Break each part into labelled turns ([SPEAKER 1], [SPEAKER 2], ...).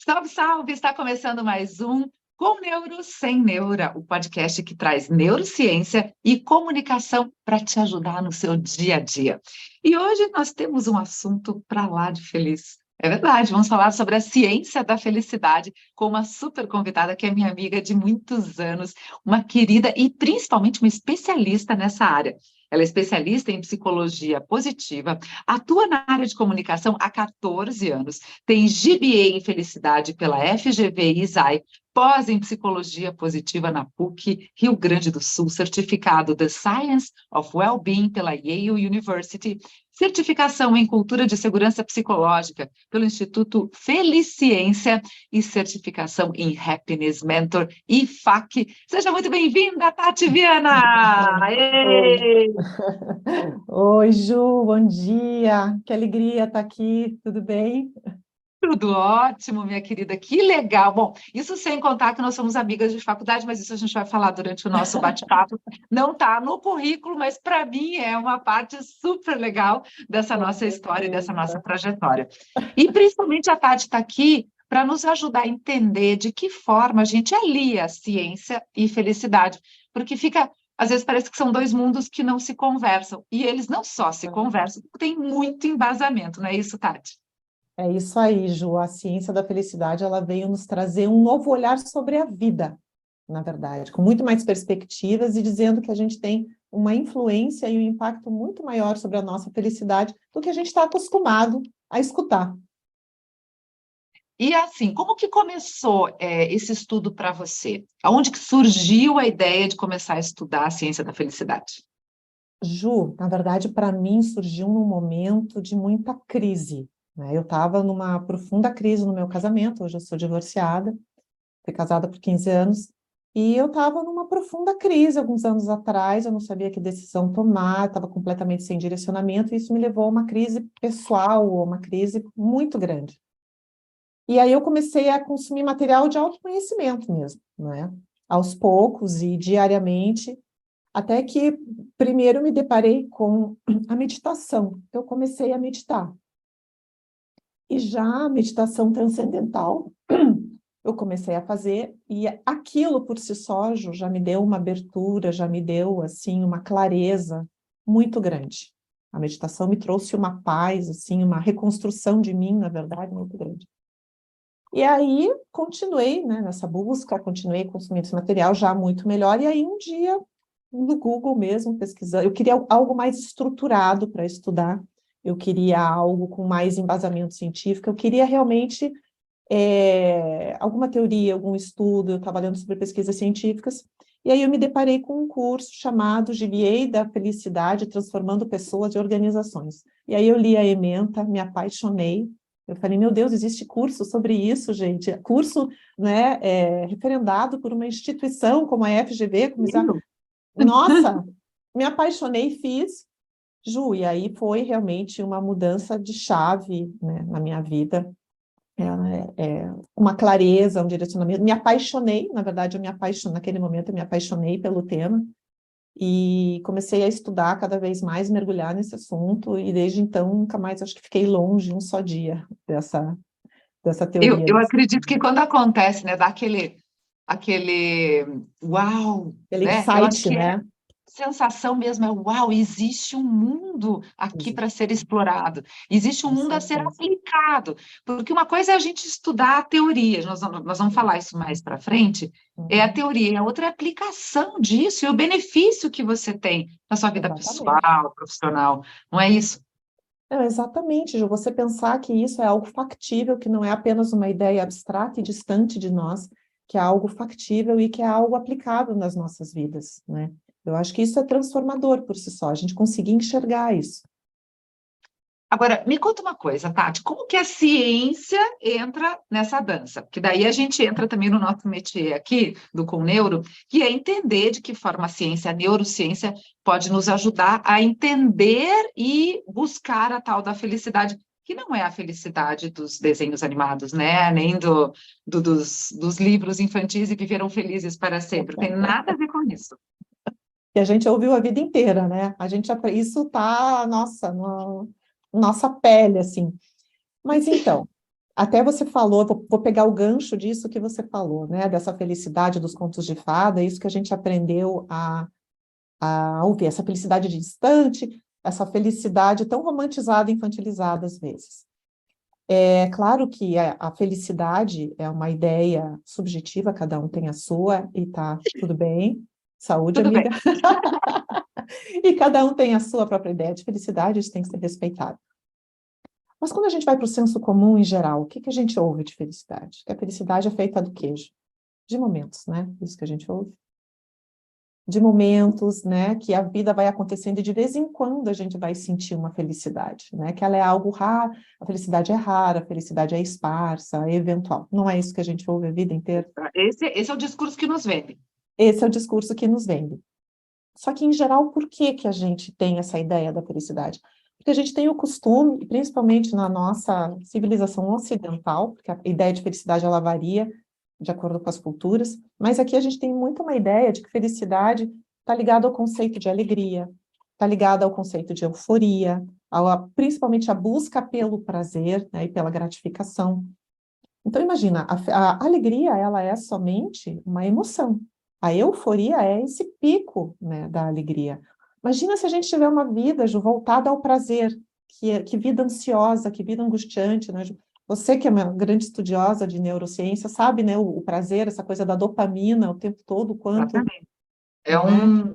[SPEAKER 1] Salve, salve! Está começando mais um Com Neuro Sem Neura, o podcast que traz neurociência e comunicação para te ajudar no seu dia a dia. E hoje nós temos um assunto para lá de feliz. É verdade, vamos falar sobre a ciência da felicidade com uma super convidada que é minha amiga de muitos anos, uma querida e principalmente uma especialista nessa área. Ela é especialista em psicologia positiva, atua na área de comunicação há 14 anos, tem GBA em felicidade pela FGV e ISAI, pós em psicologia positiva na PUC, Rio Grande do Sul, certificado The Science of Wellbeing pela Yale University, certificação em cultura de segurança psicológica pelo Instituto Feliciência e certificação em Happiness Mentor e FAC. Seja muito bem-vinda, Tati Viana!
[SPEAKER 2] Oi. Oi, Ju, bom dia. Que alegria estar aqui, tudo bem?
[SPEAKER 1] Tudo ótimo, minha querida, que legal. Bom, isso sem contar que nós somos amigas de faculdade, mas isso a gente vai falar durante o nosso bate-papo. Não está no currículo, mas para mim é uma parte super legal dessa
[SPEAKER 2] Com
[SPEAKER 1] nossa história e dessa nossa
[SPEAKER 2] certeza.
[SPEAKER 1] trajetória. E principalmente a Tati está aqui para nos ajudar a entender de que forma a gente alia ciência e felicidade, porque fica, às vezes parece que são dois mundos que não se conversam, e eles não só se conversam, tem muito embasamento, não é isso, Tati?
[SPEAKER 2] É isso aí, Ju. A ciência da felicidade, ela veio nos trazer um novo olhar sobre a vida, na verdade, com muito mais perspectivas e dizendo que a gente tem uma influência e um impacto muito maior sobre a nossa felicidade do que a gente está acostumado a escutar.
[SPEAKER 1] E assim, como que começou esse estudo para você? Aonde que surgiu a ideia de começar a estudar a ciência da felicidade?
[SPEAKER 2] Ju, na verdade, para mim surgiu num momento de muita crise, né? Eu estava numa profunda crise no meu casamento, hoje eu sou divorciada, fui casada por 15 anos, e eu estava numa profunda crise alguns anos atrás, eu não sabia que decisão tomar, estava completamente sem direcionamento, e isso me levou a uma crise pessoal, uma crise muito grande. E aí eu comecei a consumir material de autoconhecimento mesmo, né? Aos poucos e diariamente, até que primeiro me deparei com a meditação. Eu comecei a meditar. E já a meditação transcendental, eu comecei a fazer, e aquilo por si só, Ju, já me deu uma abertura, já me deu, assim, uma clareza muito grande. A meditação me trouxe uma paz, assim, uma reconstrução de mim, na verdade, muito grande. E aí, continuei, né, nessa busca, continuei consumindo esse material já muito melhor, e aí um dia, no Google mesmo, pesquisando, eu queria algo mais estruturado para estudar, eu queria algo com mais embasamento científico, eu queria realmente alguma teoria, algum estudo, eu estava lendo sobre pesquisas científicas, e aí eu me deparei com um curso chamado GBA da Felicidade, Transformando Pessoas e Organizações. E aí eu li a ementa, me apaixonei, eu falei, meu Deus, existe curso sobre isso, gente, curso, né, referendado por uma instituição como a FGV, como nossa, me apaixonei e fiz, Ju, e aí foi realmente uma mudança de chave, né, na minha vida, uma clareza, um direcionamento. Me apaixonei, na verdade, naquele momento eu me apaixonei pelo tema e comecei a estudar cada vez mais, mergulhar nesse assunto, e desde então nunca mais acho que fiquei longe um só dia dessa teoria.
[SPEAKER 1] Eu acredito que quando acontece, né, dá aquele uau,
[SPEAKER 2] Aquele
[SPEAKER 1] né? Eu acho
[SPEAKER 2] insight,
[SPEAKER 1] que
[SPEAKER 2] né?
[SPEAKER 1] sensação mesmo é uau, existe um mundo aqui para ser explorado, existe um
[SPEAKER 2] Com
[SPEAKER 1] mundo a ser
[SPEAKER 2] certeza.
[SPEAKER 1] aplicado, porque uma coisa é a gente estudar a teoria, nós vamos falar isso mais para frente, é a
[SPEAKER 2] Uhum.
[SPEAKER 1] teoria, a outra é a aplicação disso e o benefício que você tem na sua vida
[SPEAKER 2] Exatamente.
[SPEAKER 1] pessoal, profissional, não é isso?
[SPEAKER 2] Não, exatamente, Ju, você pensar que isso é algo factível, que não é apenas uma ideia abstrata e distante de nós, que é algo factível e que é algo aplicável nas nossas vidas, né? Eu acho que isso é transformador por si só, a gente conseguir enxergar isso.
[SPEAKER 1] Agora, me conta uma coisa, Tati, como que a ciência entra nessa dança? Porque daí a gente entra também no nosso métier aqui, do Conneuro, que é entender de que forma a ciência, a neurociência, pode nos ajudar a entender e buscar a tal da felicidade, que não é a felicidade dos desenhos animados, né? Nem dos livros infantis e viveram felizes para sempre. Não tem nada a ver com isso.
[SPEAKER 2] Que a gente ouviu a vida inteira, né? Isso tá, nossa, na nossa pele, assim. Mas então, Até você falou, vou pegar o gancho disso que você falou, né? Dessa felicidade dos contos de fada, isso que a gente aprendeu a ouvir, essa felicidade distante, essa felicidade tão romantizada e infantilizada às vezes. É claro que a felicidade é uma ideia subjetiva, cada um tem a sua, e tá tudo bem. Saúde,
[SPEAKER 1] Tudo bem.
[SPEAKER 2] amiga. E cada um tem a sua própria ideia de felicidade, isso tem que ser respeitado. Mas quando a gente vai para o senso comum em geral, o que a gente ouve de felicidade? Que a felicidade é feita do quê? De momentos, né? Isso que a gente ouve. De momentos, né, que a vida vai acontecendo e de vez em quando a gente vai sentir uma felicidade, né, que ela é algo raro, a felicidade é rara, a felicidade é esparsa, é eventual. Não é isso que a gente ouve a vida inteira?
[SPEAKER 1] Esse é o discurso que nos vende.
[SPEAKER 2] Esse é o discurso que nos vende. Só que, em geral, por que a gente tem essa ideia da felicidade? Porque a gente tem o costume, principalmente na nossa civilização ocidental, porque a ideia de felicidade ela varia de acordo com as culturas, mas aqui a gente tem muito uma ideia de que felicidade está ligada ao conceito de alegria, está ligada ao conceito de euforia, principalmente a busca pelo prazer, né, e pela gratificação. Então, imagina, a alegria, ela é somente uma emoção. A euforia é esse pico, né, da alegria. Imagina se a gente tiver uma vida, Ju, voltada ao prazer, que vida ansiosa, que vida angustiante, né, Ju? Você que é uma grande estudiosa de neurociência, sabe, né, o prazer, essa coisa da dopamina o tempo todo, quanto,
[SPEAKER 1] Exatamente. É,
[SPEAKER 2] né?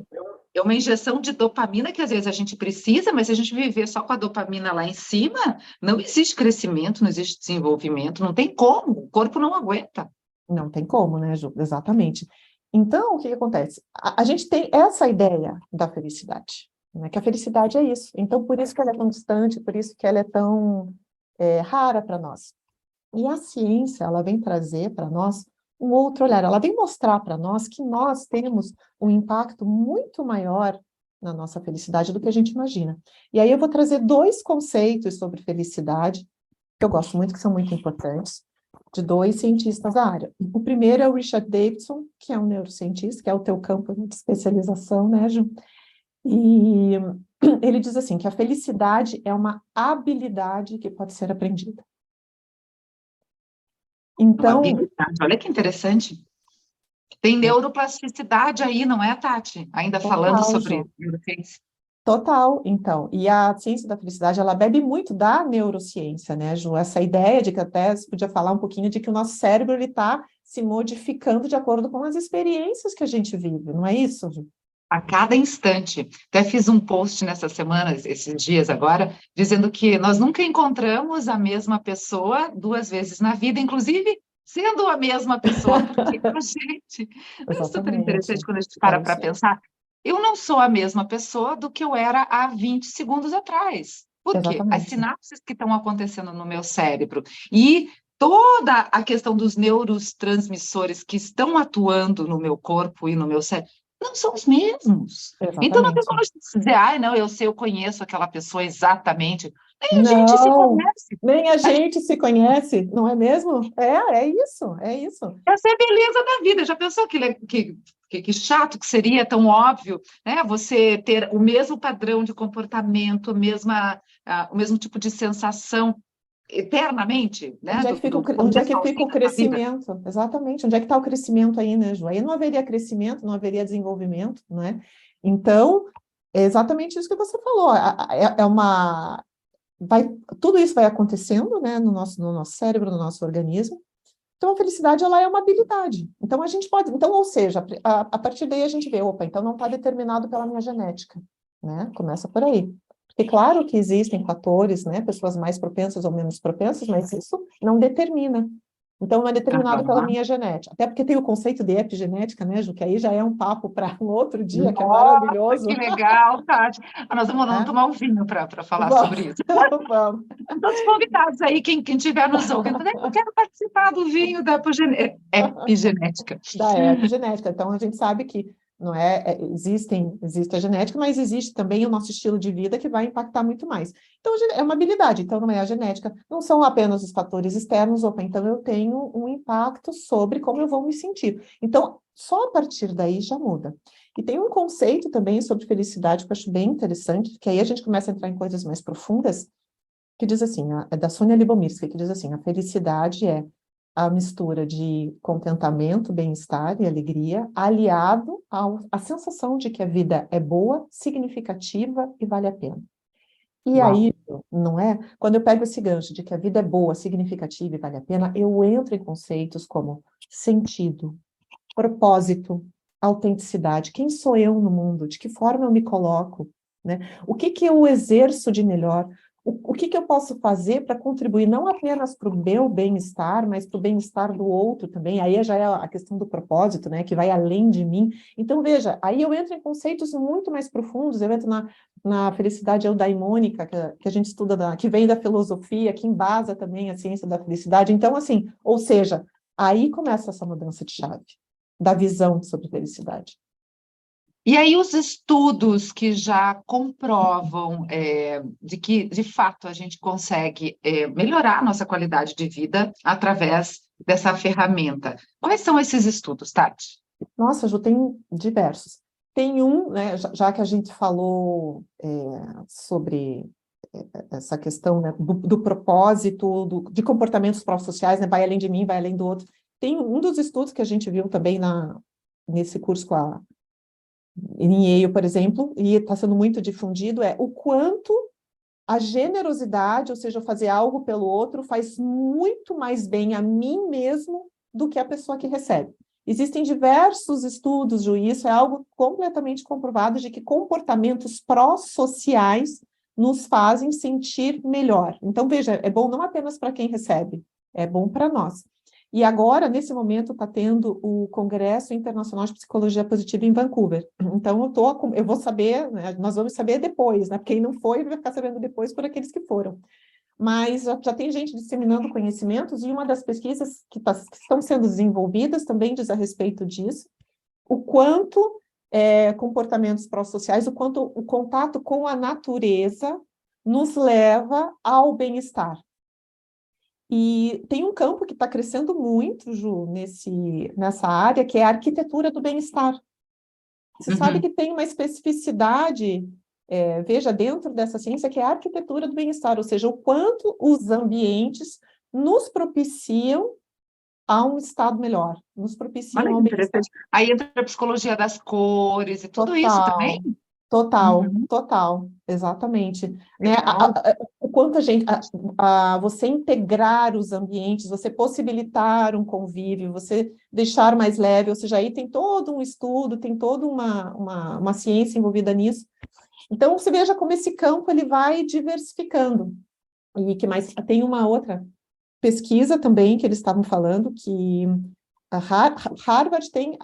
[SPEAKER 1] é uma injeção de dopamina que às vezes a gente precisa, mas se a gente viver só com a dopamina lá em cima, não existe crescimento, não existe desenvolvimento, não tem como, o corpo não aguenta.
[SPEAKER 2] Não tem como, né, Ju? Exatamente. Então, o que acontece? A gente tem essa ideia da felicidade, né? Que a felicidade é isso. Então, por isso que ela é tão distante, por isso que ela é tão rara para nós. E a ciência, ela vem trazer para nós um outro olhar. Ela vem mostrar para nós que nós temos um impacto muito maior na nossa felicidade do que a gente imagina. E aí eu vou trazer dois conceitos sobre felicidade, que eu gosto muito, que são muito importantes, de dois cientistas da área. O primeiro é o Richard Davidson, que é um neurocientista, que é o teu campo de especialização, né, Ju? E ele diz assim, que a felicidade é uma habilidade que pode ser aprendida.
[SPEAKER 1] Uma
[SPEAKER 2] Então,
[SPEAKER 1] habilidade, olha que interessante. Tem neuroplasticidade aí, não é, Tati? Ainda falando
[SPEAKER 2] total,
[SPEAKER 1] sobre
[SPEAKER 2] Ju.
[SPEAKER 1] neurociência.
[SPEAKER 2] Total, então. E a ciência da felicidade, ela bebe muito da neurociência, né, Ju? Essa ideia de que até você podia falar um pouquinho de que o nosso cérebro, ele está se modificando de acordo com as experiências que a gente vive, não é isso, Ju?
[SPEAKER 1] A cada instante. Até fiz um post nessa semana, esses dias agora, dizendo que nós nunca encontramos a mesma pessoa duas vezes na vida, inclusive sendo a mesma pessoa, porque a gente. Não é super
[SPEAKER 2] Exatamente.
[SPEAKER 1] interessante quando a gente
[SPEAKER 2] É
[SPEAKER 1] para
[SPEAKER 2] isso aí.
[SPEAKER 1] pensar. Eu não sou a mesma pessoa do que eu era há 20 segundos atrás. Por quê? As
[SPEAKER 2] Exatamente.
[SPEAKER 1] sinapses que estão acontecendo no meu cérebro e toda a questão dos neurotransmissores que estão atuando no meu corpo e no meu cérebro não são os mesmos. Então não tem
[SPEAKER 2] Exatamente.
[SPEAKER 1] como a gente dizer, ah, não, eu sei, eu conheço aquela pessoa exatamente. Nem a gente se
[SPEAKER 2] Não,
[SPEAKER 1] conhece.
[SPEAKER 2] nem a gente se conhece, não é mesmo? É isso, é isso.
[SPEAKER 1] Essa é a beleza da vida. Já pensou que chato que seria, tão óbvio, né? Você ter o mesmo padrão de comportamento, o mesmo tipo de sensação eternamente, né? Do
[SPEAKER 2] Onde é
[SPEAKER 1] começo
[SPEAKER 2] que
[SPEAKER 1] ao
[SPEAKER 2] fica
[SPEAKER 1] fim
[SPEAKER 2] o
[SPEAKER 1] da vida.
[SPEAKER 2] crescimento? Exatamente, onde é que está o crescimento aí, né, Ju? Aí não haveria crescimento, não haveria desenvolvimento, não é? Então, é exatamente isso que você falou. É uma. Vai, tudo isso vai acontecendo, né, no nosso cérebro, no nosso organismo. Então, a felicidade, ela é uma habilidade. Então, a gente pode... Então, ou seja, a partir daí a gente vê, opa, então não está determinado pela minha genética, né? Começa por aí. Porque, claro que existem fatores, né? Pessoas mais propensas ou menos propensas, mas isso não determina. Então, não é determinado pela
[SPEAKER 1] Aham.
[SPEAKER 2] minha genética. Até porque tem o conceito de epigenética, né, Ju? Que aí já é um papo para um outro dia, que é
[SPEAKER 1] Nossa,
[SPEAKER 2] maravilhoso,
[SPEAKER 1] que legal, Tati. Ah, nós vamos
[SPEAKER 2] né?
[SPEAKER 1] tomar um vinho para falar
[SPEAKER 2] Vamos,
[SPEAKER 1] sobre isso.
[SPEAKER 2] vamos.
[SPEAKER 1] Todos convidados aí, quem estiver nos ouvindo, eu quero participar do vinho da epigenética.
[SPEAKER 2] Da epigenética. Então, a gente sabe que não existe a genética, mas existe também o nosso estilo de vida que vai impactar muito mais. Então, é uma habilidade, então não é a genética, não são apenas os fatores externos, opa, então eu tenho um impacto sobre como eu vou me sentir. Então, só a partir daí já muda. E tem um conceito também sobre felicidade que eu acho bem interessante, que aí a gente começa a entrar em coisas mais profundas, que diz assim, é da Sônia Libomirsky, que diz assim, a felicidade é a mistura de contentamento, bem-estar e alegria, aliado à sensação de que a vida é boa, significativa e vale a pena. E
[SPEAKER 1] Uau!
[SPEAKER 2] aí, não é? Quando eu pego esse gancho de que a vida é boa, significativa e vale a pena, eu entro em conceitos como sentido, propósito, autenticidade. Quem sou eu no mundo? De que forma eu me coloco? Né? O que que eu exerço de melhor? O que que eu posso fazer para contribuir não apenas para o meu bem-estar, mas para o bem-estar do outro também? Aí já é a questão do propósito, né? Que vai além de mim. Então, veja, aí eu entro em conceitos muito mais profundos, eu entro na felicidade eudaimônica, que a gente estuda, que vem da filosofia, que embasa também a ciência da felicidade. Então, assim, ou seja, aí começa essa mudança de chave da visão sobre felicidade.
[SPEAKER 1] E aí os estudos que já comprovam de que, de fato, a gente consegue melhorar a nossa qualidade de vida através dessa ferramenta. Quais são esses estudos, Tati?
[SPEAKER 2] Nossa, Ju, tem diversos. Tem um, né, já que a gente falou sobre essa questão, né, do propósito, de comportamentos pró-sociais, né, vai além de mim, vai além do outro. Tem um dos estudos que a gente viu também nesse curso em Yale, por exemplo, e está sendo muito difundido, é o quanto a generosidade, ou seja, fazer algo pelo outro, faz muito mais bem a mim mesmo do que a pessoa que recebe. Existem diversos estudos, Ju, e isso é algo completamente comprovado de que comportamentos pró-sociais nos fazem sentir melhor. Então, veja, é bom não apenas para quem recebe, é bom para nós. E agora, nesse momento, está tendo o Congresso Internacional de Psicologia Positiva em Vancouver. Então, eu vou saber, né, nós vamos saber depois, né? Quem não foi vai ficar sabendo depois por aqueles que foram. Mas já tem gente disseminando conhecimentos, e uma das pesquisas que estão sendo desenvolvidas também diz a respeito disso, o quanto comportamentos pró-sociais, o quanto o contato com a natureza nos leva ao bem-estar. E tem um campo que está crescendo muito, Ju, nessa área, que é a arquitetura do bem-estar. Você sabe
[SPEAKER 1] Uhum.
[SPEAKER 2] que tem uma especificidade, veja, dentro dessa ciência, que é a arquitetura do bem-estar, ou seja, o quanto os ambientes nos propiciam a um estado melhor, nos
[SPEAKER 1] Olha
[SPEAKER 2] propiciam
[SPEAKER 1] que
[SPEAKER 2] ao bem-estar.
[SPEAKER 1] interessante. Aí entra a psicologia das cores e tudo isso também?
[SPEAKER 2] Total, total,
[SPEAKER 1] Uhum.
[SPEAKER 2] total, exatamente. Né?
[SPEAKER 1] Legal.
[SPEAKER 2] O quanto você integrar os ambientes, você possibilitar um convívio, você deixar mais leve, ou seja, aí tem todo um estudo, tem toda uma ciência envolvida nisso. Então, você veja como esse campo ele vai diversificando. E que mais? Tem uma outra pesquisa também que eles estavam falando que Harvard tem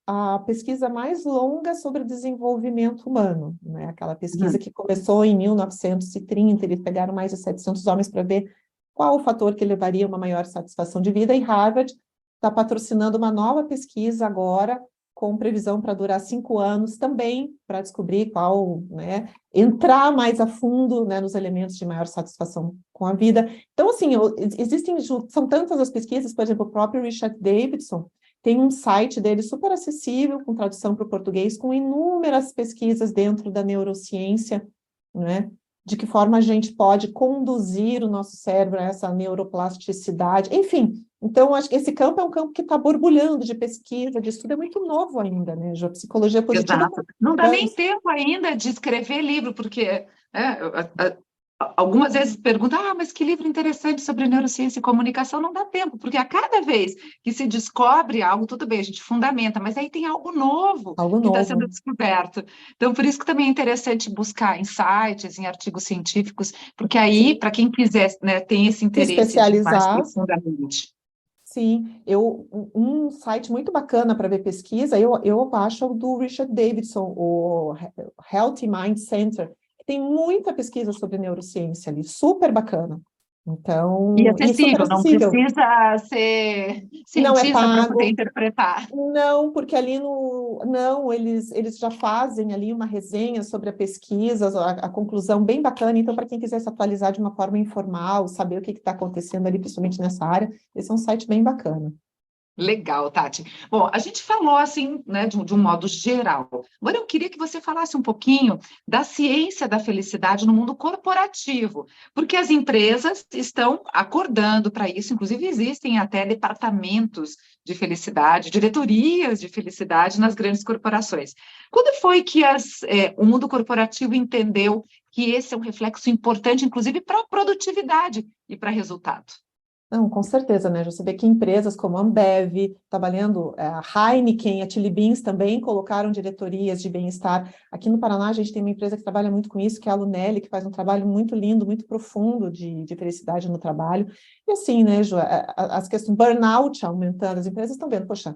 [SPEAKER 2] a pesquisa mais longa sobre desenvolvimento humano, né? Aquela pesquisa
[SPEAKER 1] Uhum.
[SPEAKER 2] que começou em 1930, eles pegaram mais de 700 homens para ver qual o fator que levaria a uma maior satisfação de vida, e Harvard está patrocinando uma nova pesquisa agora, com previsão para durar 5 anos, também para descobrir qual, né, entrar mais a fundo, né, nos elementos de maior satisfação com a vida. Então, assim, são tantas as pesquisas, por exemplo, o próprio Richard Davidson tem um site dele super acessível, com tradução para o português, com inúmeras pesquisas dentro da neurociência, né? De que forma a gente pode conduzir o nosso cérebro a essa neuroplasticidade, enfim. Então, acho que esse campo é um campo que está borbulhando de pesquisa, de estudo, é muito novo ainda, né? A psicologia positiva
[SPEAKER 1] Exato.
[SPEAKER 2] tem
[SPEAKER 1] Não dá nem
[SPEAKER 2] anos.
[SPEAKER 1] tempo ainda de escrever livro, porque algumas vezes perguntam, mas que livro interessante sobre neurociência e comunicação, não dá tempo, porque a cada vez que se descobre algo, tudo bem, a gente fundamenta, mas aí tem algo novo
[SPEAKER 2] Algo
[SPEAKER 1] que está sendo
[SPEAKER 2] novo.
[SPEAKER 1] descoberto. Então, por isso que também é interessante buscar em sites, em artigos científicos, porque aí,
[SPEAKER 2] Sim.
[SPEAKER 1] para quem quiser, né, tem esse
[SPEAKER 2] Se
[SPEAKER 1] interesse de ir mais
[SPEAKER 2] especializar.
[SPEAKER 1] profundamente.
[SPEAKER 2] Sim, um site muito bacana para ver pesquisa, eu acho o do Richard Davidson, o Healthy Mind Center, que tem muita pesquisa sobre neurociência ali, super bacana.
[SPEAKER 1] E
[SPEAKER 2] Então, e super
[SPEAKER 1] acessível, não
[SPEAKER 2] acessível.
[SPEAKER 1] precisa ser
[SPEAKER 2] Não é
[SPEAKER 1] cientista para poder
[SPEAKER 2] pago,
[SPEAKER 1] interpretar.
[SPEAKER 2] não, porque ali não, eles já fazem ali uma resenha sobre a pesquisa, a conclusão bem bacana, então para quem quiser se atualizar de uma forma informal, saber o que está acontecendo ali, principalmente nessa área, esse é um site bem bacana.
[SPEAKER 1] Legal, Tati. Bom, a gente falou assim, né, de um modo geral. Agora eu queria que você falasse um pouquinho da ciência da felicidade no mundo corporativo, porque as empresas estão acordando para isso, inclusive existem até departamentos de felicidade, diretorias de felicidade nas grandes corporações. Quando foi que o mundo corporativo entendeu que esse é um reflexo importante, inclusive para a produtividade e para resultado?
[SPEAKER 2] Não, com certeza, né? Você vê que empresas como a Ambev, trabalhando, a Heineken, a Chili Beans também colocaram diretorias de bem-estar. Aqui no Paraná, a gente tem uma empresa que trabalha muito com isso, que é a Lunelli, que faz um trabalho muito lindo, muito profundo de felicidade no trabalho. E assim, né, Ju, as questões burnout aumentando, as empresas estão vendo, poxa, a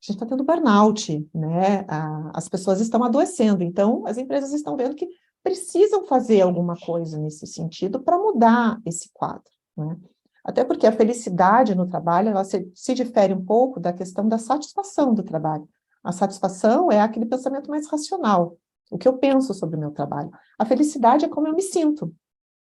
[SPEAKER 2] gente está tendo burnout, né? As pessoas estão adoecendo, então as empresas estão vendo que precisam fazer alguma coisa nesse sentido para mudar esse quadro, né? Até porque a felicidade no trabalho, ela se difere um pouco da questão da satisfação do trabalho. A satisfação é aquele pensamento mais racional, o que eu penso sobre o meu trabalho. A felicidade é como eu me sinto.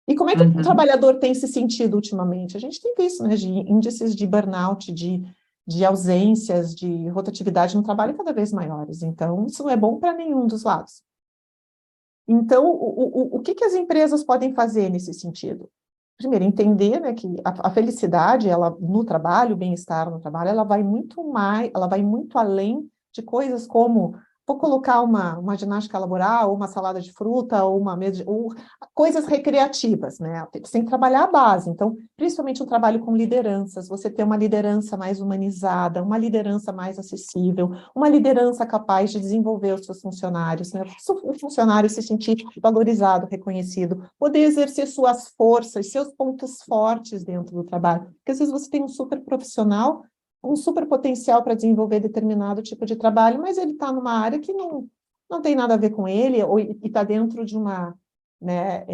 [SPEAKER 2] E como é que o
[SPEAKER 1] Uhum.
[SPEAKER 2] trabalhador tem se sentido ultimamente? A gente tem visto, né, de índices de burnout, de ausências, de rotatividade no trabalho cada vez maiores. Então, isso não é bom para nenhum dos lados. Então, o que as empresas podem fazer nesse sentido? Primeiro, entender, né, que a felicidade, ela, no trabalho, o bem-estar no trabalho, ela vai muito mais, ela vai muito além de coisas como, vou colocar uma ginástica laboral, ou uma salada de fruta, ou uma mesa ou coisas recreativas, né? Você tem que trabalhar a base. Então, principalmente o trabalho com lideranças, você ter uma liderança mais humanizada, uma liderança mais acessível, uma liderança capaz de desenvolver os seus funcionários, né? O funcionário se sentir valorizado, reconhecido, poder exercer suas forças, seus pontos fortes dentro do trabalho. Porque às vezes você tem um super profissional, um super potencial para desenvolver determinado tipo de trabalho, mas ele está numa área que não tem nada a ver com ele, ou está dentro de uma, né,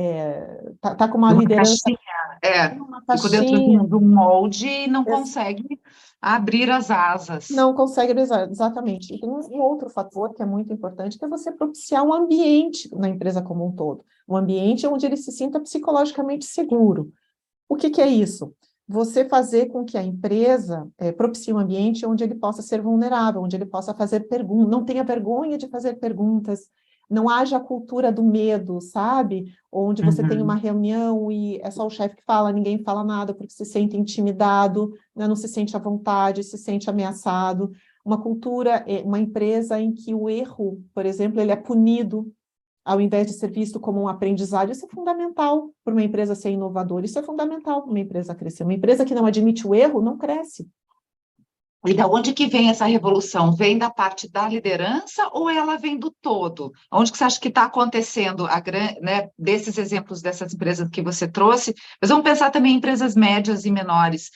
[SPEAKER 2] tá com uma
[SPEAKER 1] De uma
[SPEAKER 2] liderança,
[SPEAKER 1] caixinha,
[SPEAKER 2] uma
[SPEAKER 1] ficou dentro de
[SPEAKER 2] faixinha,
[SPEAKER 1] um molde e não consegue abrir as asas.
[SPEAKER 2] não consegue realizar, exatamente. E tem um outro fator que é muito importante, que é você propiciar um ambiente na empresa como um todo. Um ambiente onde ele se sinta psicologicamente seguro. O que é isso? Você fazer com que a empresa propicie um ambiente onde ele possa ser vulnerável, onde ele possa fazer perguntas, não tenha vergonha de fazer perguntas, não haja a cultura do medo, sabe? Onde você tem uma
[SPEAKER 1] Uhum.
[SPEAKER 2] reunião e é só o chefe que fala, ninguém fala nada porque se sente intimidado, né? Não se sente à vontade, se sente ameaçado. Uma cultura, uma empresa em que o erro, por exemplo, ele é punido, ao invés de ser visto como um aprendizado. Isso é fundamental para uma empresa ser inovadora, isso é fundamental para uma empresa crescer. Uma empresa que não admite o erro não cresce.
[SPEAKER 1] E da onde que vem essa revolução? Vem da parte da liderança ou ela vem do todo? Onde que você acha que está acontecendo, né, desses exemplos dessas empresas que você trouxe? Mas vamos pensar também em empresas médias e menores.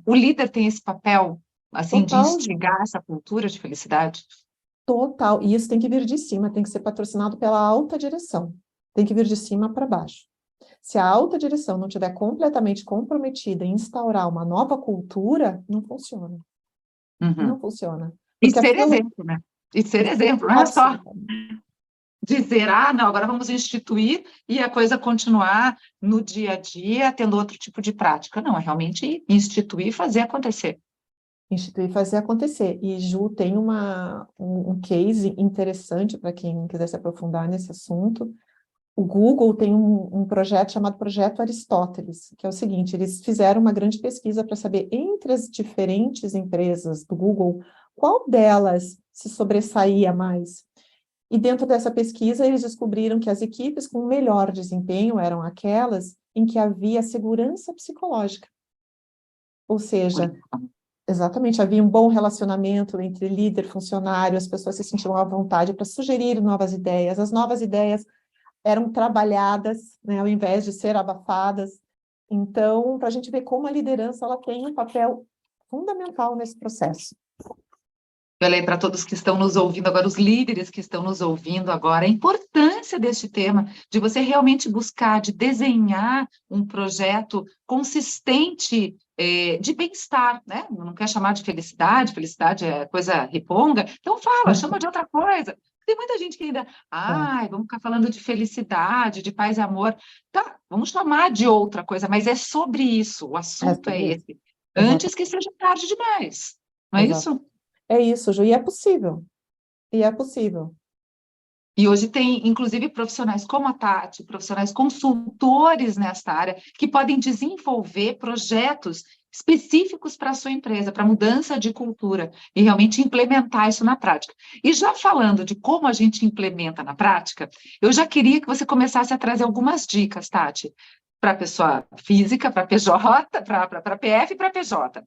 [SPEAKER 1] O líder tem esse papel, assim, de
[SPEAKER 2] Total,
[SPEAKER 1] instigar essa cultura de felicidade?
[SPEAKER 2] total. E isso tem que vir de cima, tem que ser patrocinado pela alta direção. Tem que vir de cima para baixo. Se a alta direção não estiver completamente comprometida em instaurar uma nova cultura, não funciona. Não
[SPEAKER 1] Uhum.
[SPEAKER 2] funciona.
[SPEAKER 1] E
[SPEAKER 2] Porque
[SPEAKER 1] ser
[SPEAKER 2] aquilo
[SPEAKER 1] exemplo, né? E ser exemplo, não é só
[SPEAKER 2] absolutamente.
[SPEAKER 1] dizer, não, agora vamos instituir e a coisa continuar no dia a dia, tendo outro tipo de prática. Não, é realmente instituir e fazer acontecer.
[SPEAKER 2] Instituir e fazer acontecer. E, Ju, tem um case interessante para quem quiser se aprofundar nesse assunto. O Google tem um projeto chamado Projeto Aristóteles, que é o seguinte: eles fizeram uma grande pesquisa para saber, entre as diferentes empresas do Google, qual delas se sobressaía mais. E dentro dessa pesquisa, eles descobriram que as equipes com melhor desempenho eram aquelas em que havia segurança psicológica. Ou seja, exatamente, havia um bom relacionamento entre líder e funcionário, as pessoas se sentiam à vontade para sugerir novas ideias, as novas ideias eram trabalhadas, né, ao invés de ser abafadas. Então, para a gente ver como a liderança ela tem um papel fundamental nesse processo.
[SPEAKER 1] Falei para todos que estão nos ouvindo agora, os líderes que estão nos ouvindo agora, a importância deste tema, de você realmente buscar, de desenhar um projeto consistente de bem-estar, né? Não quer chamar de felicidade, felicidade é coisa riponga, então fala, chama de outra coisa. Tem muita gente que ainda, vamos ficar falando de felicidade, de paz e amor. Tá, vamos chamar de outra coisa, mas é sobre isso, o
[SPEAKER 2] É
[SPEAKER 1] assunto é
[SPEAKER 2] sobre isso.
[SPEAKER 1] esse. antes que seja tarde demais. Não é
[SPEAKER 2] exato.
[SPEAKER 1] isso?
[SPEAKER 2] É isso, Ju, e é possível. E é possível.
[SPEAKER 1] E hoje tem, inclusive, profissionais como a Tati, profissionais consultores nesta área, que podem desenvolver projetos específicos para a sua empresa, para mudança de cultura, e realmente implementar isso na prática. E já falando de como a gente implementa na prática, eu já queria que você começasse a trazer algumas dicas, Tati, para a pessoa física, para PJ, para PF e para PJ.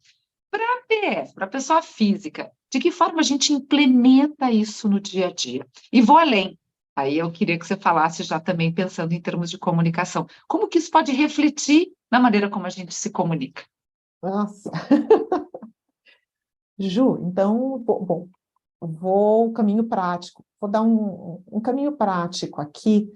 [SPEAKER 1] Para PF, para pessoa física, de que forma a gente implementa isso no dia a dia? E vou além. Aí eu queria que você falasse já também pensando em termos de comunicação. Como que isso pode refletir na maneira como a gente se comunica?
[SPEAKER 2] Nossa. Ju, então, bom, vou caminho prático. Vou dar um caminho prático aqui.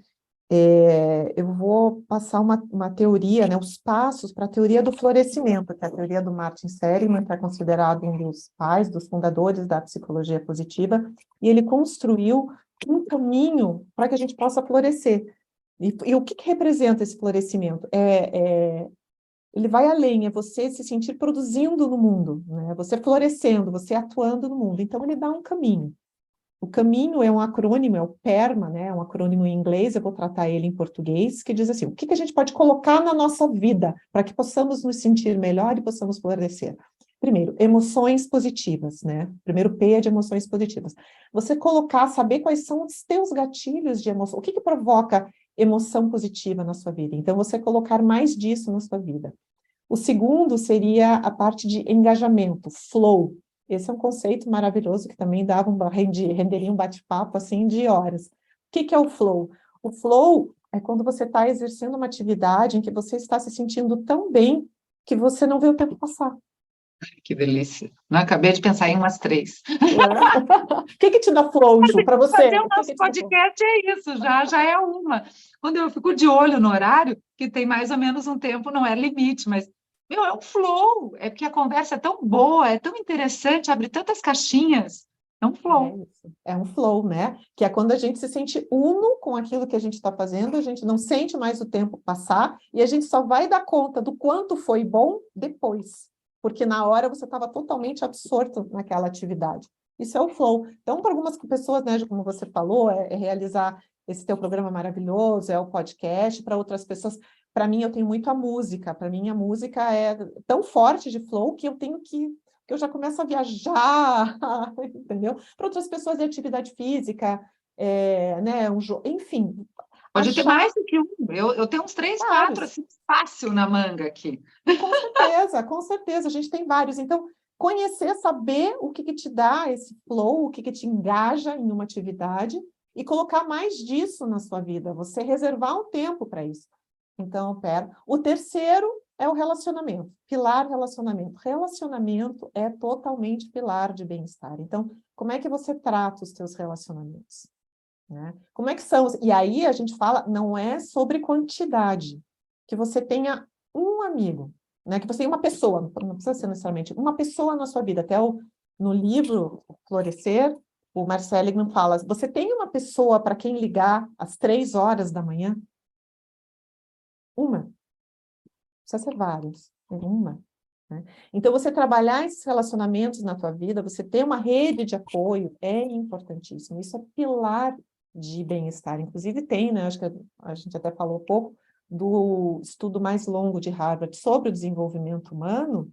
[SPEAKER 2] Eu vou passar uma teoria, né, os passos para a teoria do florescimento, que é a teoria do Martin Seligman, que é considerado um dos pais, dos fundadores da psicologia positiva, e ele construiu um caminho para que a gente possa florescer. E o que representa esse florescimento? Ele vai além, é você se sentir produzindo no mundo, né? Você florescendo, você atuando no mundo. Então, ele dá um caminho. O caminho é um acrônimo, é o PERMA, né? É um acrônimo em inglês, eu vou tratar ele em português, que diz assim, o que a gente pode colocar na nossa vida para que possamos nos sentir melhor e possamos florescer? Primeiro, emoções positivas, né? Primeiro P é de emoções positivas. Você colocar, saber quais são os teus gatilhos de emoção, o que provoca emoção positiva na sua vida. Então, você colocar mais disso na sua vida. O segundo seria a parte de engajamento, flow. Esse é um conceito maravilhoso que também renderia um bate-papo assim de horas. O que é o flow? O flow é quando você está exercendo uma atividade em que você está se sentindo tão bem que você não vê o tempo passar.
[SPEAKER 1] Que delícia. Não acabei de pensar em umas três.
[SPEAKER 2] O que te dá flow, Ju, para você?
[SPEAKER 1] Fazer o
[SPEAKER 2] O que
[SPEAKER 1] nosso
[SPEAKER 2] te dá flow?
[SPEAKER 1] podcast é isso, já é uma. Quando eu fico de olho no horário, que tem mais ou menos um tempo, não é limite, mas, meu, é um flow. É porque a conversa é tão boa, é tão interessante, abre tantas caixinhas. É um
[SPEAKER 2] É
[SPEAKER 1] flow.
[SPEAKER 2] isso, é um flow, né? Que é quando a gente se sente uno com aquilo que a gente está fazendo, a gente não sente mais o tempo passar e a gente só vai dar conta do quanto foi bom depois, porque na hora você estava totalmente absorto naquela atividade. Isso é o flow. Então, para algumas pessoas, né, como você falou, é realizar esse teu programa maravilhoso, é o podcast, para outras pessoas, para mim, eu tenho muito a música. Para mim, a música é tão forte de flow que eu tenho que eu já começo a viajar, entendeu? Para outras pessoas é atividade física, né, enfim,
[SPEAKER 1] Pode ter
[SPEAKER 2] achar
[SPEAKER 1] mais do que um. Eu tenho uns três, quatro,
[SPEAKER 2] vários.
[SPEAKER 1] assim, fácil na manga aqui.
[SPEAKER 2] Com certeza, a gente tem vários. Então, conhecer, saber o que te dá esse flow, o que te engaja em uma atividade e colocar mais disso na sua vida, você reservar um tempo para isso. Então, pera. O terceiro é o relacionamento, pilar relacionamento. Relacionamento é totalmente pilar de bem-estar. Então, como é que você trata os seus relacionamentos? Né? Como é que são? E aí a gente fala, não é sobre quantidade, que você tenha um amigo, né? Que você tenha uma pessoa, não precisa ser necessariamente uma pessoa na sua vida. Até no livro Florescer, o Marcel Seligman fala, você tem uma pessoa para quem ligar às 3 horas da manhã? Uma. Precisa ser vários, uma. Né? Então, você trabalhar esses relacionamentos na tua vida, você ter uma rede de apoio é importantíssimo. Isso é pilar de bem-estar. Inclusive tem, né? Acho que a gente até falou um pouco do estudo mais longo de Harvard sobre o desenvolvimento humano.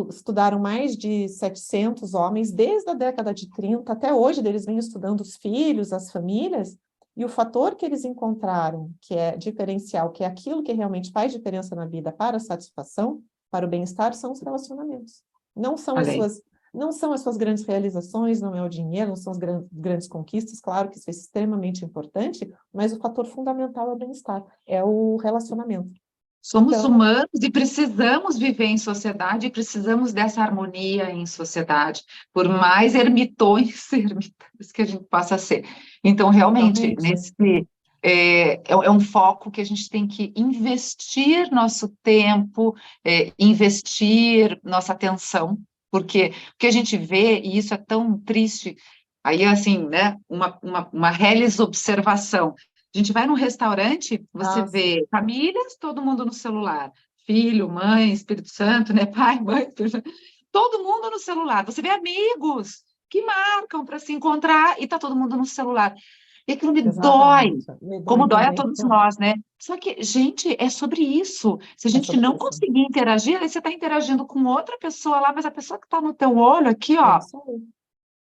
[SPEAKER 2] Estudaram mais de 700 homens desde a década de 30 até hoje, eles vêm estudando os filhos, as famílias, e o fator que eles encontraram, que é diferencial, que é aquilo que realmente faz diferença na vida para a satisfação, para o bem-estar, são os relacionamentos. Não são as
[SPEAKER 1] Olha aí.
[SPEAKER 2] suas, não são as suas grandes realizações, não é o dinheiro, não são as grandes conquistas, claro que isso é extremamente importante, mas o fator fundamental é o bem-estar, é o relacionamento.
[SPEAKER 1] Somos
[SPEAKER 2] Então,
[SPEAKER 1] humanos e precisamos viver em sociedade e precisamos dessa harmonia em sociedade, por mais ermitões que a gente possa ser. Então, realmente,
[SPEAKER 2] totalmente.
[SPEAKER 1] é um foco que a gente tem que investir nosso tempo, investir nossa atenção, porque o que a gente vê, e isso é tão triste, aí, assim, né, uma reles observação. A gente vai num restaurante, você
[SPEAKER 2] Ah, sim.
[SPEAKER 1] vê famílias, todo mundo no celular. filho, mãe, Espírito Santo, né? Pai, mãe, Espírito Santo. Todo mundo no celular. Você vê amigos que marcam para se encontrar e tá todo mundo no celular. E aquilo me dói,
[SPEAKER 2] Exatamente. Me
[SPEAKER 1] como
[SPEAKER 2] dói
[SPEAKER 1] dói a
[SPEAKER 2] também.
[SPEAKER 1] todos nós, né? Só que, gente, é sobre isso. Se a
[SPEAKER 2] É
[SPEAKER 1] gente
[SPEAKER 2] sobre
[SPEAKER 1] não
[SPEAKER 2] isso.
[SPEAKER 1] conseguir interagir, aí você está interagindo com outra pessoa lá, mas a pessoa que está no teu olho aqui,
[SPEAKER 2] É
[SPEAKER 1] ó,
[SPEAKER 2] isso aí. É isso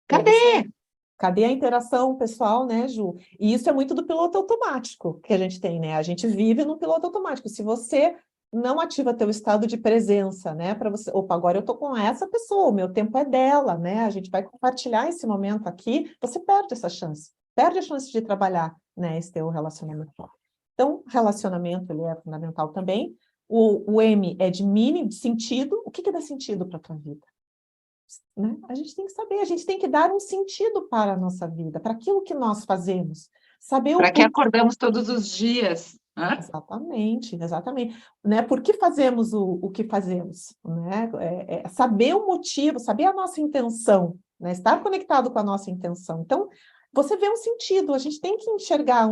[SPEAKER 1] cadê?
[SPEAKER 2] aí. Cadê a interação pessoal, né, Ju? E isso é muito do piloto automático que a gente tem, né? A gente vive no piloto automático. Se você não ativa teu estado de presença, né, para você, opa, agora eu tô com essa pessoa, o meu tempo é dela, né? A gente vai compartilhar esse momento aqui, você perde essa chance. Perde a chance de trabalhar, né, esse teu relacionamento. Então, relacionamento, ele é fundamental também. O M é de mínimo, de sentido. O que que dá sentido para a tua vida? Né? A gente tem que saber, a gente tem que dar um sentido para a nossa vida, para aquilo que nós fazemos. Saber o
[SPEAKER 1] Para que
[SPEAKER 2] porquê.
[SPEAKER 1] acordamos todos os dias? Hã?
[SPEAKER 2] Exatamente, exatamente. Né? Por que fazemos o que fazemos? Né? Saber o motivo, saber a nossa intenção, né? Estar conectado com a nossa intenção. Então, você vê um sentido, a gente tem que enxergar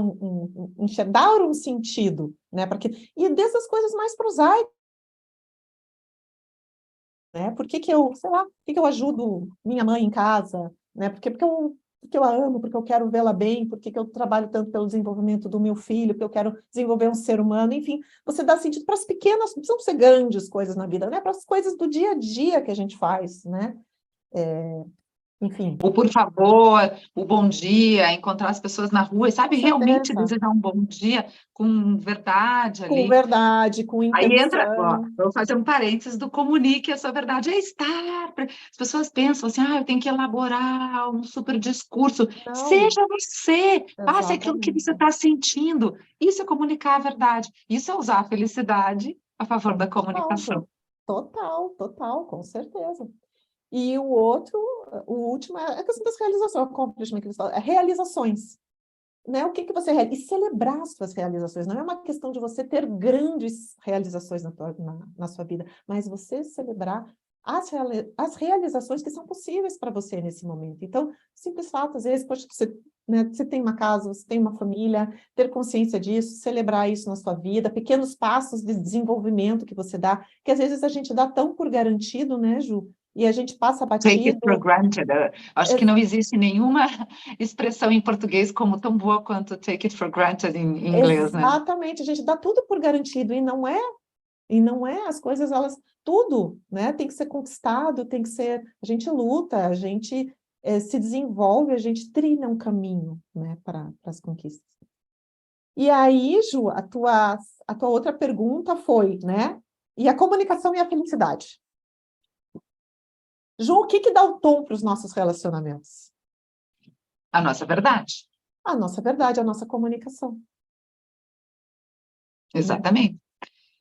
[SPEAKER 2] enxergar um sentido, né? E dessas coisas mais prosaicas, né? Por que que eu, sei lá, por que que eu ajudo minha mãe em casa, né? Porque eu a amo, porque eu quero vê-la bem, porque que eu trabalho tanto pelo desenvolvimento do meu filho, porque eu quero desenvolver um ser humano, enfim, você dá sentido para as pequenas, não precisam ser grandes coisas na vida, né? Para as coisas do dia a dia que a gente faz, né? Enfim,
[SPEAKER 1] O por favor, o bom dia, encontrar as pessoas na rua, e
[SPEAKER 2] com
[SPEAKER 1] sabe, realmente
[SPEAKER 2] certeza,
[SPEAKER 1] desejar um bom dia com verdade
[SPEAKER 2] com
[SPEAKER 1] ali.
[SPEAKER 2] verdade, com
[SPEAKER 1] Aí entra, ó,
[SPEAKER 2] intenção,
[SPEAKER 1] vou fazer um parênteses do comunique a sua verdade, é estar. As pessoas pensam assim, eu tenho que elaborar um super discurso.
[SPEAKER 2] não,
[SPEAKER 1] Seja você, passe aquilo que você
[SPEAKER 2] exatamente,
[SPEAKER 1] está sentindo. Isso é comunicar a verdade. Isso é usar a felicidade a favor da
[SPEAKER 2] total,
[SPEAKER 1] comunicação.
[SPEAKER 2] total, total, com certeza. E o outro, o último, é a questão das realizações, accomplishment que eles falam, é realizações. Né? O que que você realiza? E celebrar as suas realizações. Não é uma questão de você ter grandes realizações na sua vida, mas você celebrar as realizações que são possíveis para você nesse momento. Então, simples fato, às vezes, poxa, você, né, você tem uma casa, você tem uma família, ter consciência disso, celebrar isso na sua vida, pequenos passos de desenvolvimento que você dá, que às vezes a gente dá tão por garantido, né, Ju? E a gente passa
[SPEAKER 1] Take it for
[SPEAKER 2] batido.
[SPEAKER 1] granted. Acho que não existe nenhuma expressão em português como tão boa quanto take it for granted em inglês, né?
[SPEAKER 2] Exatamente, a gente dá tudo por garantido e não é, as coisas, elas, tudo, né, tem que ser conquistado, tem que ser, a gente luta, a gente se desenvolve, a gente trilha um caminho, né, para as conquistas. E aí, Ju, a tua outra pergunta foi, né, e a comunicação e a felicidade. Ju, o que que dá o tom para os nossos relacionamentos?
[SPEAKER 1] A nossa verdade.
[SPEAKER 2] A nossa verdade, a nossa comunicação, né?
[SPEAKER 1] Exatamente.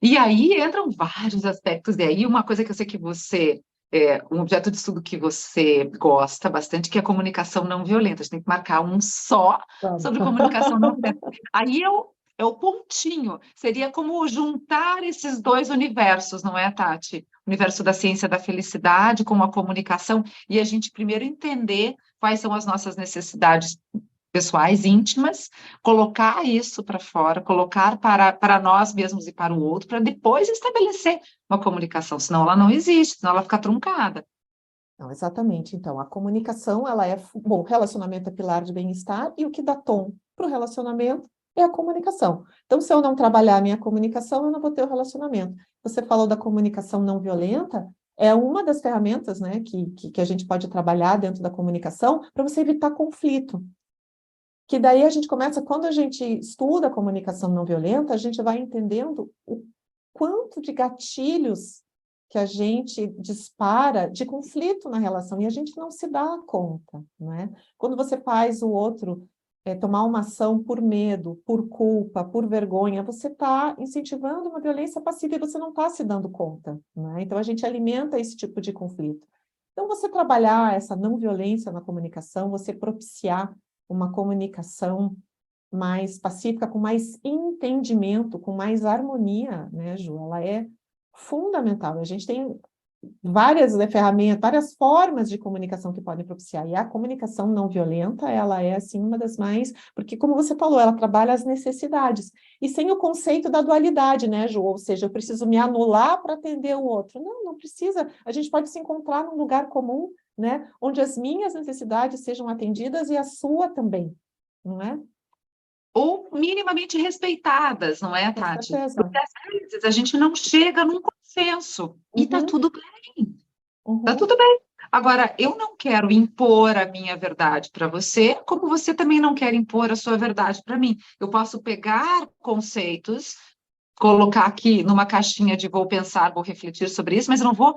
[SPEAKER 1] E aí entram vários aspectos, e aí uma coisa que eu sei que você, um objeto de estudo que você gosta bastante, que é a comunicação não violenta. A gente tem que marcar um só
[SPEAKER 2] Vamos.
[SPEAKER 1] sobre comunicação não violenta. Aí é o pontinho, seria como juntar esses dois universos, não é, Tati? O universo da ciência da felicidade com a comunicação, e a gente primeiro entender quais são as nossas necessidades pessoais, íntimas, colocar isso para fora, colocar para nós mesmos e para o outro, para depois estabelecer uma comunicação, senão ela não existe, senão ela fica truncada.
[SPEAKER 2] Não, exatamente. Então, a comunicação, ela é, bom, relacionamento é pilar de bem-estar e o que dá tom para o relacionamento é a comunicação. Então, se eu não trabalhar a minha comunicação, eu não vou ter o relacionamento. Você falou da comunicação não violenta, é uma das ferramentas, né, que a gente pode trabalhar dentro da comunicação para você evitar conflito. Que daí a gente começa, quando a gente estuda a comunicação não violenta, a gente vai entendendo o quanto de gatilhos que a gente dispara de conflito na relação, e a gente não se dá conta, né? Quando você faz o outro tomar uma ação por medo, por culpa, por vergonha, você está incentivando uma violência passiva e você não está se dando conta, né? Então a gente alimenta esse tipo de conflito. Então você trabalhar essa não violência na comunicação, você propiciar uma comunicação mais pacífica, com mais entendimento, com mais harmonia, né, Ju? Ela é fundamental. A gente tem várias ferramentas, várias formas de comunicação que podem propiciar. E a comunicação não violenta, ela é, assim, uma das mais... Porque, como você falou, ela trabalha as necessidades. E sem o conceito da dualidade, né, Ju? Ou seja, eu preciso me anular para atender o outro. Não, não precisa. A gente pode se encontrar num lugar comum, né, onde as minhas necessidades sejam atendidas e a sua também, não é?
[SPEAKER 1] Ou minimamente respeitadas, não é,
[SPEAKER 2] Com
[SPEAKER 1] Tati?
[SPEAKER 2] certeza.
[SPEAKER 1] Porque às vezes a gente não chega num consenso e tá
[SPEAKER 2] Uhum,
[SPEAKER 1] tudo bem, tá
[SPEAKER 2] uhum.
[SPEAKER 1] tudo bem. Agora, eu não quero impor a minha verdade para você, como você também não quer impor a sua verdade para mim. Eu posso pegar conceitos, colocar aqui numa caixinha de vou pensar, vou refletir sobre isso, mas eu não vou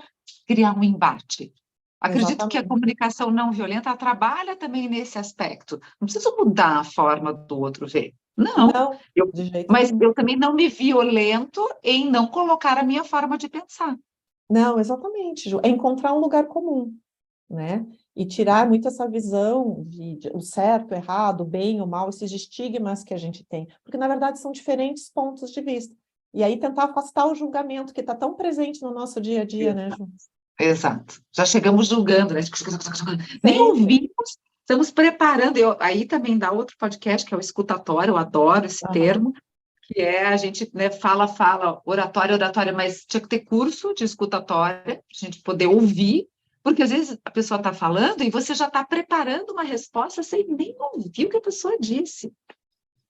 [SPEAKER 1] criar um embate. Acredito que a
[SPEAKER 2] Exatamente.
[SPEAKER 1] comunicação não violenta ela trabalha também nesse aspecto. Não preciso mudar a forma do outro ver. Não.
[SPEAKER 2] Não,
[SPEAKER 1] Eu,
[SPEAKER 2] de jeito
[SPEAKER 1] mas
[SPEAKER 2] nenhum.
[SPEAKER 1] eu também não me violento em não colocar a minha forma de pensar.
[SPEAKER 2] Não, exatamente, Ju. É encontrar um lugar comum, né? E tirar muito essa visão de o certo, o errado, o bem, o mal, esses estigmas que a gente tem. Porque, na verdade, são diferentes pontos de vista. E aí tentar afastar o julgamento que está tão presente no nosso dia a dia, né, Ju?
[SPEAKER 1] Exato. Já chegamos julgando, né? Nem
[SPEAKER 2] Sempre.
[SPEAKER 1] ouvimos, estamos preparando. Aí também dá outro podcast, que é o escutatório, eu adoro esse
[SPEAKER 2] Aham.
[SPEAKER 1] termo, que é a gente, né, fala, oratória, mas tinha que ter curso de escutatória, para a gente poder ouvir, porque às vezes a pessoa está falando e você já está preparando uma resposta sem nem ouvir o que a pessoa disse,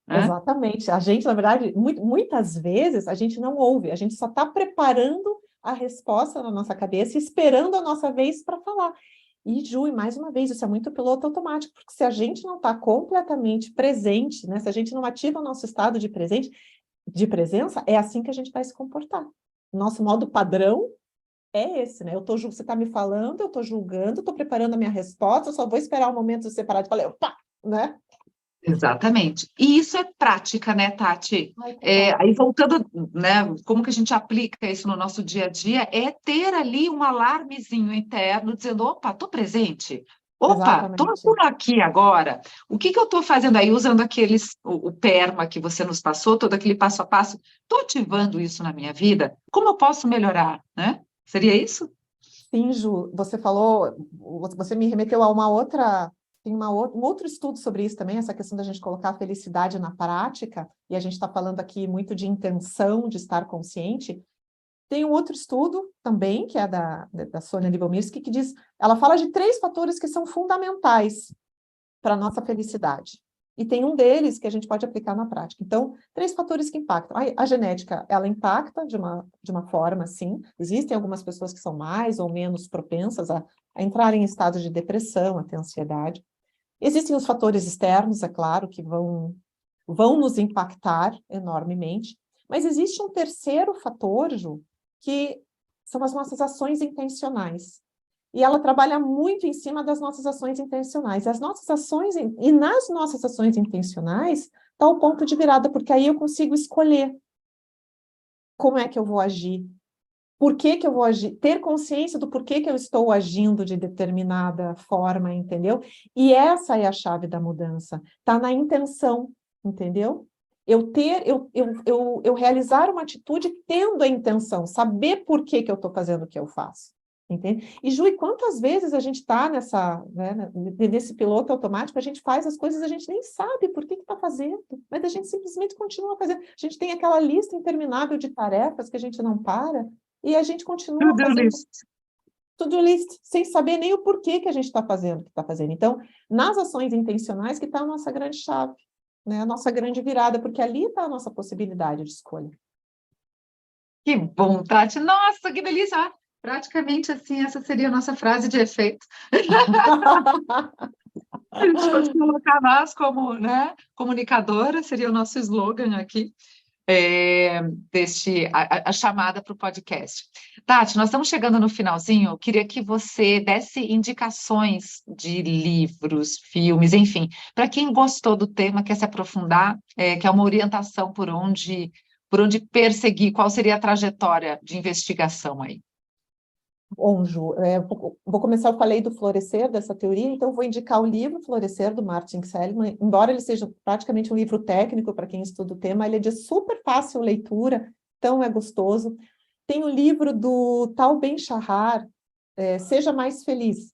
[SPEAKER 1] né?
[SPEAKER 2] Exatamente. A gente, na verdade, muitas vezes a gente não ouve, a gente só está preparando a resposta na nossa cabeça, e esperando a nossa vez para falar. E, Ju, e mais uma vez, isso é muito piloto automático, porque se a gente não está completamente presente, né, se a gente não ativa o nosso estado de presente, de presença, é assim que a gente vai se comportar. Nosso modo padrão é esse, né? Você está me falando, eu estou julgando, estou preparando a minha resposta, eu só vou esperar o momento de separar de falar, opa, né?
[SPEAKER 1] Exatamente. E isso é prática, né, Tati?
[SPEAKER 2] Ai, total.
[SPEAKER 1] Aí voltando, né, como que a gente aplica isso no nosso dia a dia, é ter ali um alarmezinho interno dizendo, opa, estou presente. Opa, estou
[SPEAKER 2] Exatamente.
[SPEAKER 1] aqui agora. O que que eu estou fazendo aí, usando o PERMA que você nos passou, todo aquele passo a passo, estou ativando isso na minha vida? Como eu posso melhorar, né? Seria isso?
[SPEAKER 2] Sim, Ju, você falou, você me remeteu a uma outra, tem um outro estudo sobre isso também, essa questão da gente colocar a felicidade na prática, e a gente está falando aqui muito de intenção, de estar consciente. Tem um outro estudo também, que é da Sônia Libomirsky, que diz, ela fala de 3 fatores que são fundamentais para a nossa felicidade. E tem um deles que a gente pode aplicar na prática. Então, 3 fatores que impactam. A genética, ela impacta de uma forma, sim. Existem algumas pessoas que são mais ou menos propensas a entrar em estados de depressão, a ter ansiedade. Existem os fatores externos, é claro, que vão nos impactar enormemente. Mas existe um terceiro fator, Ju, que são as nossas ações intencionais. E ela trabalha muito em cima das nossas ações intencionais. As nossas ações, e nas nossas ações intencionais, está o ponto de virada, porque aí eu consigo escolher como é que eu vou agir, por que que eu vou agir, ter consciência do porquê que eu estou agindo de determinada forma, entendeu? E essa é a chave da mudança, está na intenção, entendeu? Eu realizar uma atitude tendo a intenção, saber por que que eu estou fazendo o que eu faço. Entende? E, Ju, e quantas vezes a gente está nesse piloto automático, a gente faz as coisas, a gente nem sabe por que está fazendo, mas a gente simplesmente continua fazendo. A gente tem aquela lista interminável de tarefas que a gente não para, e a gente continua
[SPEAKER 1] To-do
[SPEAKER 2] fazendo
[SPEAKER 1] list.
[SPEAKER 2] tudo list, sem saber nem o porquê que a gente está fazendo o que está fazendo. Então, nas ações intencionais que está a nossa grande chave, né? A nossa grande virada, porque ali está a nossa possibilidade de escolha.
[SPEAKER 1] Que bom, Tati. Nossa, que delícia! Ah, praticamente assim, essa seria a nossa frase de efeito. A gente pode colocar nós como, né, comunicadora, seria o nosso slogan aqui, a chamada para o podcast. Tati, nós estamos chegando no finalzinho, eu queria que você desse indicações de livros, filmes, enfim, para quem gostou do tema, quer se aprofundar, quer uma orientação por onde perseguir, qual seria a trajetória de investigação aí?
[SPEAKER 2] Bom, Ju, vou começar, eu falei do Florescer, dessa teoria, então vou indicar o livro Florescer, do Martin Seligman, embora ele seja praticamente um livro técnico para quem estuda o tema, ele é de super fácil leitura, então é gostoso. Tem o livro do Tal Ben-Shahar, Seja Mais Feliz.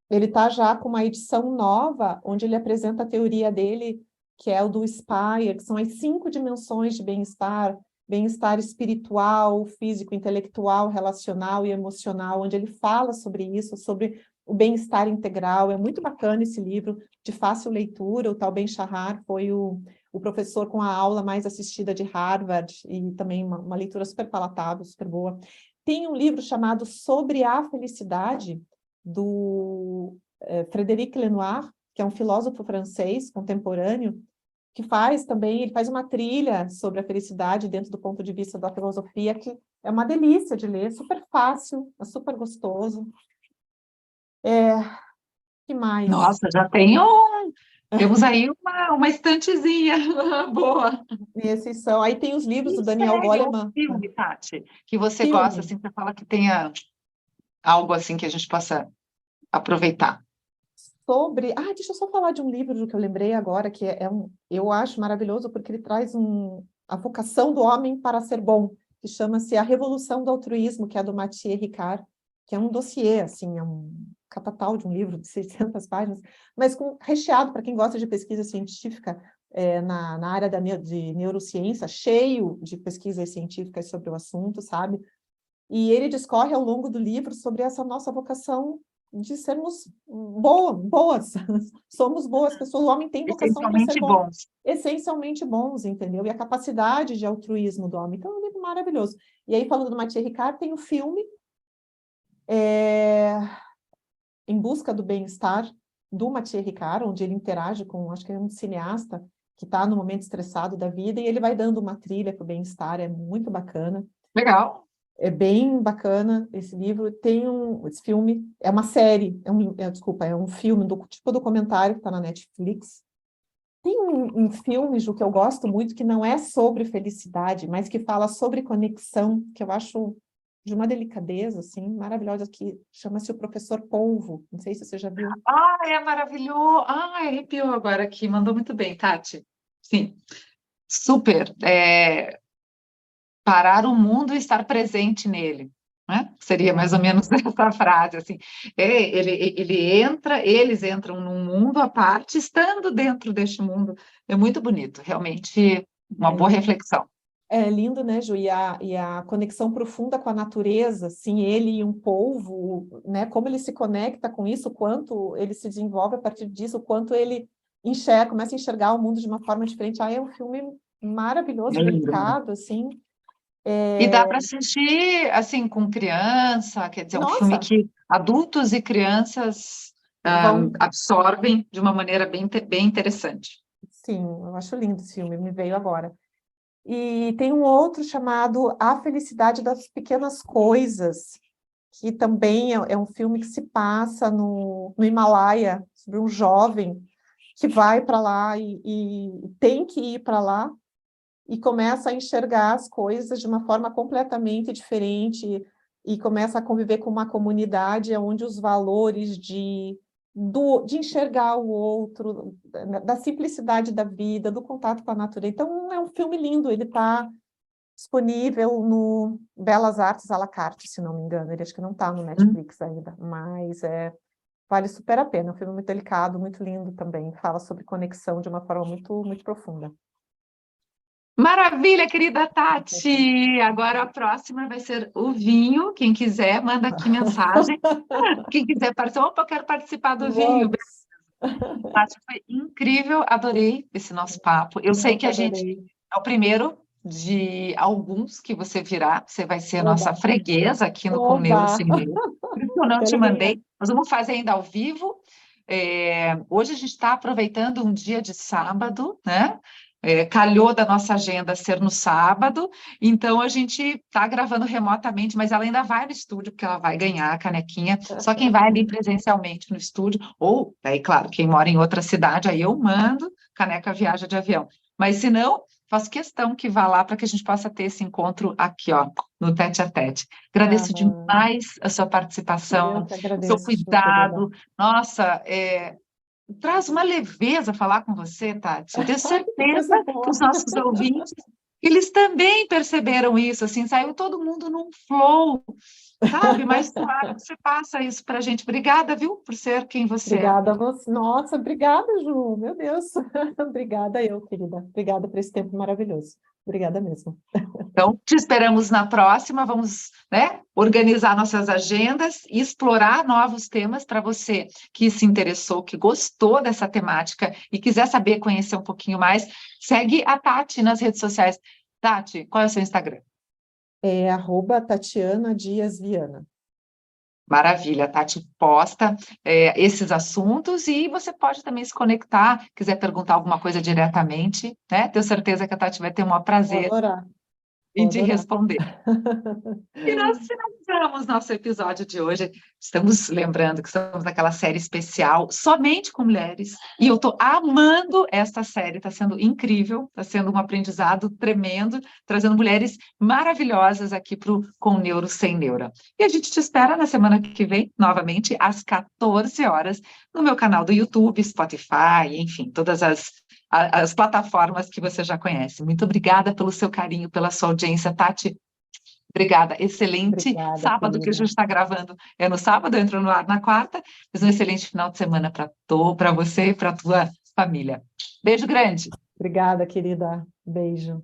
[SPEAKER 2] Ele está já com uma edição nova, onde ele apresenta a teoria dele que é o do Spire, que são as 5 dimensões de bem-estar, bem-estar espiritual, físico, intelectual, relacional e emocional, onde ele fala sobre isso, sobre o bem-estar integral. É muito bacana esse livro, de fácil leitura. O Tal Ben-Shahar foi o professor com a aula mais assistida de Harvard, e também uma leitura super palatável, super boa. Tem um livro chamado Sobre a Felicidade, do Frédéric Lenoir, que é um filósofo francês contemporâneo, que ele faz uma trilha sobre a felicidade dentro do ponto de vista da filosofia, que é uma delícia de ler, super fácil, é super gostoso. Que mais?
[SPEAKER 1] Nossa, temos aí uma estantezinha boa.
[SPEAKER 2] Esses são. Aí tem os livros do
[SPEAKER 1] E
[SPEAKER 2] Daniel
[SPEAKER 1] série ou
[SPEAKER 2] Goleman.
[SPEAKER 1] filme, Tati, que você gosta,
[SPEAKER 2] Filme.
[SPEAKER 1] assim, você fala que tenha algo assim que a gente possa aproveitar.
[SPEAKER 2] Deixa eu só falar de um livro que eu lembrei agora, que eu acho maravilhoso, porque ele traz a vocação do homem para ser bom, que chama-se A Revolução do Altruísmo, que é do Mathieu Ricard, que é um dossiê, assim, é um catatal de um livro de 600 páginas, mas recheado para quem gosta de pesquisa científica na área de neurociência, cheio de pesquisas científicas sobre o assunto, sabe? E ele discorre ao longo do livro sobre essa nossa vocação de sermos boas, somos boas pessoas, o homem tem vocação para ser
[SPEAKER 1] Essencialmente
[SPEAKER 2] bom,
[SPEAKER 1] bons.
[SPEAKER 2] essencialmente bons, entendeu? E a capacidade de altruísmo do homem. Então, é um livro maravilhoso. E aí, falando do Mathieu Ricard, tem o filme Em Busca do Bem-Estar, do Mathieu Ricard, onde ele interage com, acho que é um cineasta, que está no momento estressado da vida, e ele vai dando uma trilha para o bem-estar, é muito bacana.
[SPEAKER 1] Legal.
[SPEAKER 2] É bem bacana esse livro. Esse filme, é uma série, é um filme, tipo documentário que está na Netflix. Tem um filme, Ju, que eu gosto muito, que não é sobre felicidade, mas que fala sobre conexão, que eu acho de uma delicadeza, assim, maravilhosa, que chama-se O Professor Polvo. Não sei se você já viu.
[SPEAKER 1] É maravilhoso. Arrepiou agora aqui. Mandou muito bem, Tati. Sim, super. Parar o mundo e estar presente nele, né? Seria mais ou menos essa frase, assim. Eles entram num mundo à parte, estando dentro deste mundo. É muito bonito, realmente uma boa reflexão.
[SPEAKER 2] É lindo, né, Ju? E a conexão profunda com a natureza, assim, ele e um polvo, né? Como ele se conecta com isso, o quanto ele se desenvolve a partir disso, o quanto ele começa a enxergar o mundo de uma forma diferente. É um filme maravilhoso,
[SPEAKER 1] É lindo, né?
[SPEAKER 2] delicado, assim.
[SPEAKER 1] E dá para assistir assim com criança, quer dizer, um filme
[SPEAKER 2] Nossa,
[SPEAKER 1] que adultos e crianças
[SPEAKER 2] vão...
[SPEAKER 1] absorvem de uma maneira bem interessante.
[SPEAKER 2] Sim, eu acho lindo esse filme, me veio agora. E tem um outro chamado A Felicidade das Pequenas Coisas, que também é um filme que se passa no Himalaia, sobre um jovem que vai para lá e tem que ir para lá e começa a enxergar as coisas de uma forma completamente diferente e começa a conviver com uma comunidade onde os valores de enxergar o outro, da simplicidade da vida, do contato com a natureza. Então, é um filme lindo, ele está disponível no Belas Artes à la carte, se não me engano. Ele acho que não está no Netflix ainda, mas vale super a pena. É um filme muito delicado, muito lindo também. Fala sobre conexão de uma forma muito, muito profunda.
[SPEAKER 1] Maravilha, querida Tati! Agora a próxima vai ser o vinho. Quem quiser, manda aqui mensagem. Quem quiser participar, opa, eu quero participar do vinho.
[SPEAKER 2] Vamos.
[SPEAKER 1] Tati, foi incrível, adorei esse nosso papo. Eu sei
[SPEAKER 2] Eu
[SPEAKER 1] que
[SPEAKER 2] que
[SPEAKER 1] a gente
[SPEAKER 2] adorei.
[SPEAKER 1] é o primeiro de alguns que você virá. Você vai ser a nossa
[SPEAKER 2] Oba!
[SPEAKER 1] freguesa aqui no Com Neuro
[SPEAKER 2] Oba!
[SPEAKER 1] Sem Neuro. Por isso que eu não
[SPEAKER 2] Que
[SPEAKER 1] te
[SPEAKER 2] alegria!
[SPEAKER 1] mandei. Nós vamos fazer ainda ao vivo. Hoje a gente está aproveitando um dia de sábado, né? Calhou da nossa agenda ser no sábado, então a gente está gravando remotamente, mas ela ainda vai no estúdio, porque ela vai ganhar a canequinha. Só quem vai ali presencialmente no estúdio, ou, aí, claro, quem mora em outra cidade, aí eu mando, caneca viaja de avião. Mas se não, faço questão que vá lá para que a gente possa ter esse encontro aqui, ó, no tete a tete. Agradeço
[SPEAKER 2] Ah,
[SPEAKER 1] demais a sua
[SPEAKER 2] eu
[SPEAKER 1] participação,
[SPEAKER 2] que
[SPEAKER 1] o seu
[SPEAKER 2] agradeço, Ju, querida.
[SPEAKER 1] cuidado. Nossa, traz uma leveza falar com você, Tati. Eu tenho
[SPEAKER 2] Ai, que
[SPEAKER 1] certeza
[SPEAKER 2] coisa
[SPEAKER 1] que
[SPEAKER 2] boa!
[SPEAKER 1] os nossos ouvintes, eles também perceberam isso, assim, saiu todo mundo num flow, sabe? Mas claro, você passa isso para a gente. Obrigada, viu, por ser quem você é.
[SPEAKER 2] Obrigada a você. Nossa, obrigada, Ju. Meu Deus. Obrigada eu, querida. Obrigada por esse tempo maravilhoso. Obrigada mesmo.
[SPEAKER 1] Então, te esperamos na próxima. Vamos, né, organizar nossas agendas e explorar novos temas para você que se interessou, que gostou dessa temática e quiser saber, conhecer um pouquinho mais. Segue a Tati nas redes sociais. Tati, qual é o seu Instagram?
[SPEAKER 2] É @Tatiana Dias Viana.
[SPEAKER 1] Maravilha, a Tati posta esses assuntos e você pode também se conectar, quiser perguntar alguma coisa diretamente, né? Tenho certeza que a Tati vai ter o maior
[SPEAKER 2] Vou
[SPEAKER 1] prazer
[SPEAKER 2] adorar, vou
[SPEAKER 1] em te
[SPEAKER 2] adorar.
[SPEAKER 1] responder. E nós finalizamos nosso episódio de hoje. Estamos lembrando que estamos naquela série especial somente com mulheres. E eu estou amando esta série, está sendo incrível, está sendo um aprendizado tremendo, trazendo mulheres maravilhosas aqui para o Com Neuro Sem Neura. E a gente te espera na semana que vem, novamente, às 14 horas, no meu canal do YouTube, Spotify, enfim, todas as plataformas que você já conhece. Muito obrigada pelo seu carinho, pela sua audiência, Tati. Obrigada. Excelente
[SPEAKER 2] Obrigada,
[SPEAKER 1] sábado que a
[SPEAKER 2] querida.
[SPEAKER 1] gente está gravando. É no sábado, entra no ar na quarta. Mas um excelente final de semana para você e para a tua família. Beijo grande.
[SPEAKER 2] Obrigada, querida. Beijo.